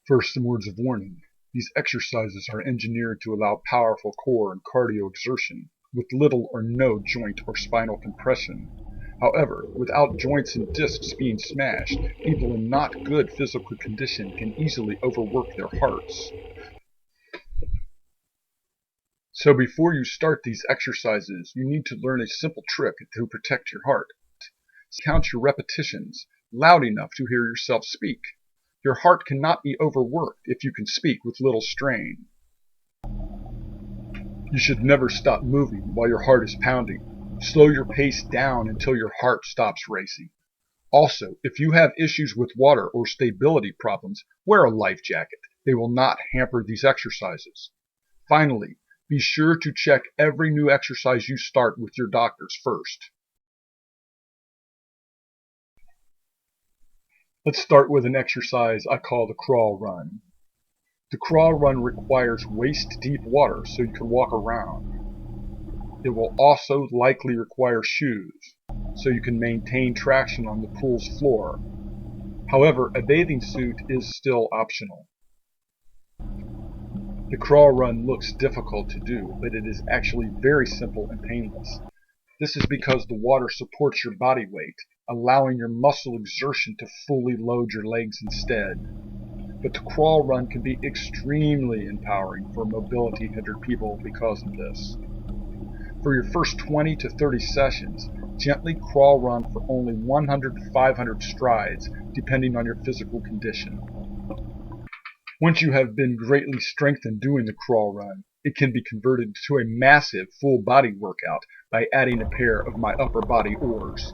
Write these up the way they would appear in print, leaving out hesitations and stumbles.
First, some words of warning. These exercises are engineered to allow powerful core and cardio exertion, with little or no joint or spinal compression. However, without joints and discs being smashed, people in not good physical condition can easily overwork their hearts. So before you start these exercises, you need to learn a simple trick to protect your heart. Count your repetitions loud enough to hear yourself speak. Your heart cannot be overworked if you can speak with little strain. You should never stop moving while your heart is pounding. Slow your pace down until your heart stops racing. Also, if you have issues with water or stability problems, wear a life jacket. They will not hamper these exercises. Finally, be sure to check every new exercise you start with your doctors first. Let's start with an exercise I call the crawl run. The crawl run requires waist-deep water so you can walk around. It will also likely require shoes so you can maintain traction on the pool's floor. However, a bathing suit is still optional. The crawl run looks difficult to do, but it is actually very simple and painless. This is because the water supports your body weight, allowing your muscle exertion to fully load your legs instead. But the crawl run can be extremely empowering for mobility hindered people because of this. For your first 20 to 30 sessions, gently crawl run for only 100 to 500 strides, depending on your physical condition. Once you have been greatly strengthened doing the crawl run, it can be converted to a massive full body workout by adding a pair of my upper body oars.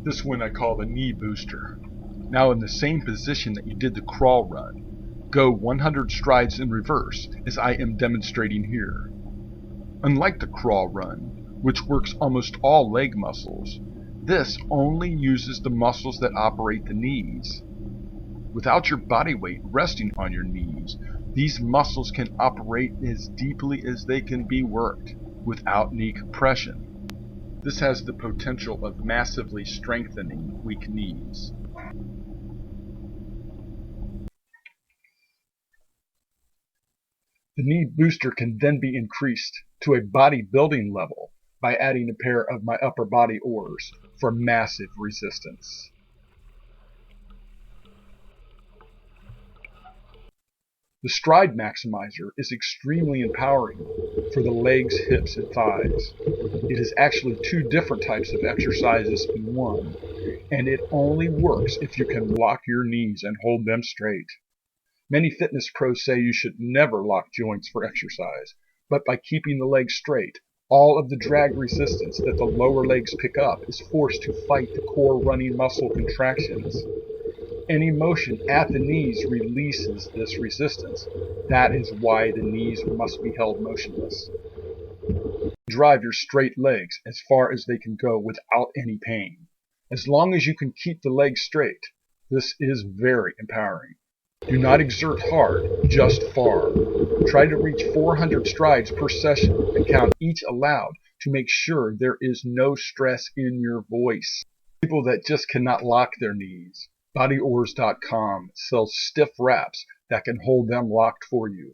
This one I call the knee booster. Now in the same position that you did the crawl run, go 100 strides in reverse as I am demonstrating here. Unlike the crawl run, which works almost all leg muscles, this only uses the muscles that operate the knees. Without your body weight resting on your knees, these muscles can operate as deeply as they can be worked without knee compression. This has the potential of massively strengthening weak knees. The knee booster can then be increased to a bodybuilding level by adding a pair of my upper body oars for massive resistance. The stride maximizer is extremely empowering for the legs, hips, and thighs. It is actually two different types of exercises in one, and it only works if you can lock your knees and hold them straight. Many fitness pros say you should never lock joints for exercise, but by keeping the legs straight, all of the drag resistance that the lower legs pick up is forced to fight the core running muscle contractions. Any motion at the knees releases this resistance. That is why the knees must be held motionless. Drive your straight legs as far as they can go without any pain. As long as you can keep the legs straight, this is very empowering. Do not exert hard, just far. Try to reach 400 strides per session and count each aloud to make sure there is no stress in your voice. People that just cannot lock their knees. BodyOars.com sells stiff wraps that can hold them locked for you.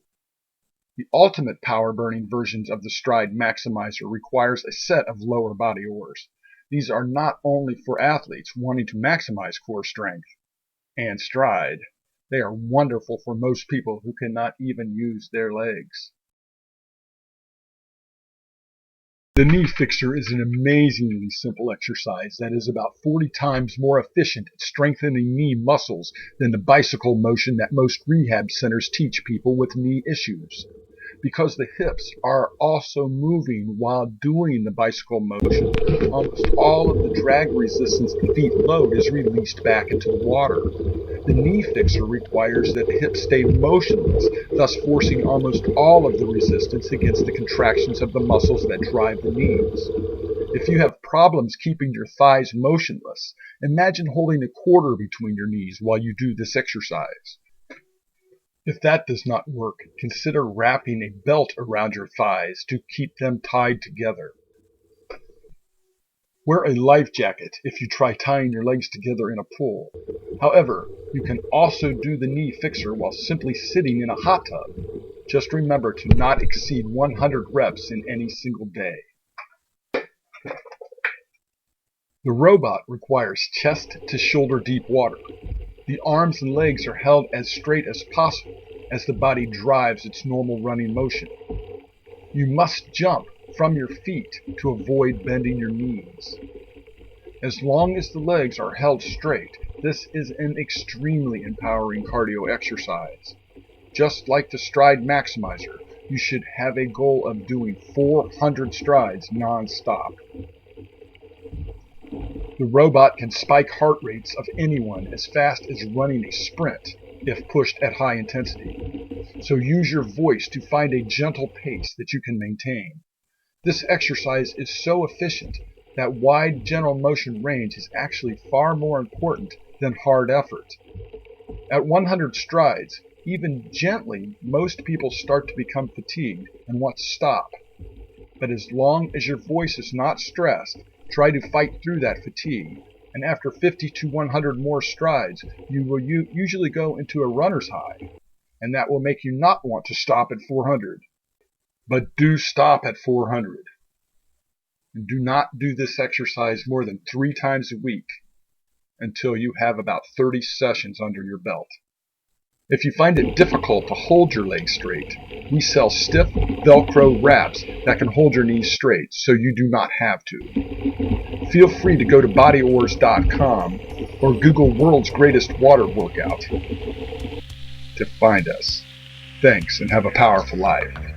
The ultimate power-burning versions of the Stride Maximizer requires a set of lower body oars. These are not only for athletes wanting to maximize core strength and stride, they are wonderful for most people who cannot even use their legs. The knee fixer is an amazingly simple exercise that is about 40 times more efficient at strengthening knee muscles than the bicycle motion that most rehab centers teach people with knee issues. Because the hips are also moving while doing the bicycle motion, almost all of the drag resistance the feet load is released back into the water. The knee fixer requires that the hips stay motionless, thus forcing almost all of the resistance against the contractions of the muscles that drive the knees. If you have problems keeping your thighs motionless, imagine holding a quarter between your knees while you do this exercise. If that does not work, consider wrapping a belt around your thighs to keep them tied together. Wear a life jacket if you try tying your legs together in a pool. However, you can also do the knee fixer while simply sitting in a hot tub. Just remember to not exceed 100 reps in any single day. The robot requires chest to shoulder deep water. The arms and legs are held as straight as possible as the body drives its normal running motion. You must jump from your feet to avoid bending your knees. As long as the legs are held straight, this is an extremely empowering cardio exercise. Just like the Stride Maximizer, you should have a goal of doing 400 strides non-stop. The robot can spike heart rates of anyone as fast as running a sprint if pushed at high intensity. So use your voice to find a gentle pace that you can maintain. This exercise is so efficient that wide general motion range is actually far more important than hard effort. At 100 strides, even gently, most people start to become fatigued and want to stop. But as long as your voice is not stressed, try to fight through that fatigue, and after 50 to 100 more strides, you will usually go into a runner's high, and that will make you not want to stop at 400. But do stop at 400. And do not do this exercise more than 3 times a week until you have about 30 sessions under your belt. If you find it difficult to hold your legs straight, we sell stiff Velcro wraps that can hold your knees straight so you do not have to. Feel free to go to bodyoars.com or Google World's Greatest Water Workout to find us. Thanks and have a powerful life.